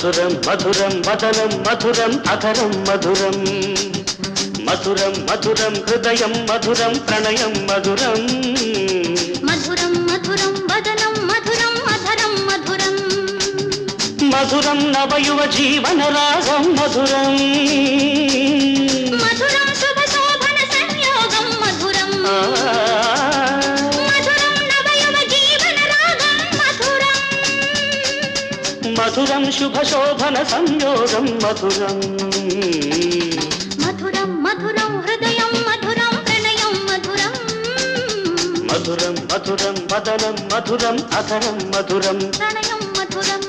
మధురం మధురం వదనం మధురం అధరం మధురం మధురం మధురం హృదయం మధురం ప్రణయం మధురం మధురం మధురం వదనం మధురం అధరం మధురం మధురం నవయువ జీవన రాగం మధురం మధురం శుభ శోభన సంయోగం మధురం మధురం నవయువ జీవన రాగం మధురం మధురం శుభ శోభన సంయోగం మధురం మధురం మధురం హృదయం మధురం ప్రణయం మధురం మధురం మధురం వదనం మధురం అధరం మధురం ప్రణయం మధురం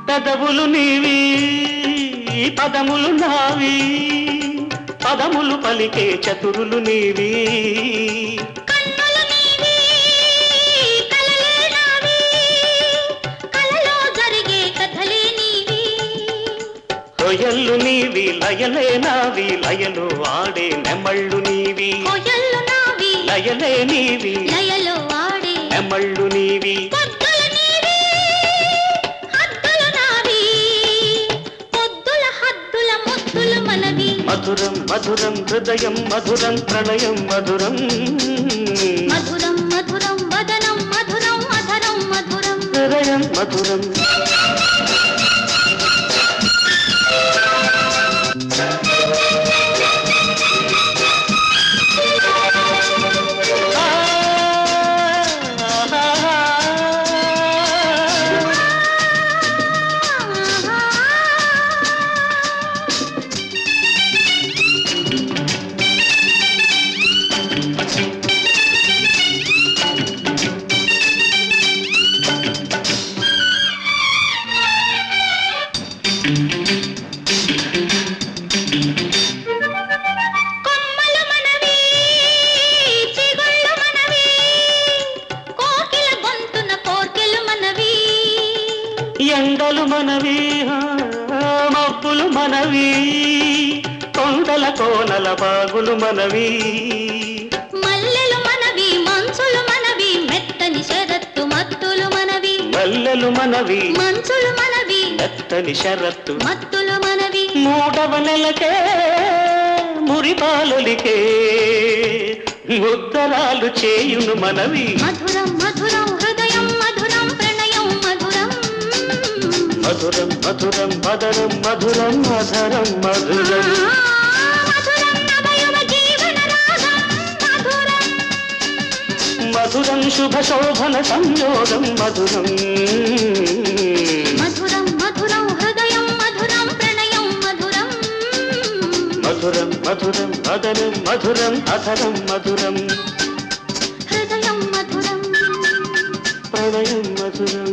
పదములు నీవి పదములు నావి పదములు పలికే చతురులు నీవి కన్నులు నీవి కలలే నావి కలలో జరిగే కథలే నీవి హొయల్లు నీవి లయలే నావి లయలో ఆడే నెమళ్ళు నీవి హొయల్లు నావి లయలే నీవి లయలో ఆడే నెమళ్ళు నీవి పొద్దుల నీవి హద్దులు నావి పొద్దుల హద్దుల ముద్దులు మనవి మధురం మధురం హృదయం మధురం ప్రణయం మధురం మధురం మధురం వదనం మధురం అధరం మధురం హృదయం మధురం కొమ్మలు మనవి చిగుళ్ళు మనవి కోకిల గొంతున కోర్కెలు మనవి ఎండలు మనవి మబ్బులు మనవి కొండల కోనల బాగులు మనవి మల్లెలు మనవి మంచులు మనవి మెత్తని శరత్తు మత్తులు మనవి మల్లెలు మనవి మంచులు మనవి మెత్తని షరత్తు మత్తులు మనవి మూడవ నెలకే మురిపాలలికే ముద్దరాలు చేయును మనవి మధురం మధురం హృదయం మధురం ప్రణయం మధురం మధురం మధురం మదరం మధురం మధరం మధురం మధురం నవయువ జీవన రాగం మధురం మధురం శుభ శోభన సంయోగం మధురం మధురం మధురం హృదయం మధురం ప్రణయం మధురం మధురం మధురం మదనం మధురం అధరం మధురం హృదయం మధురం ప్రణయం మధురం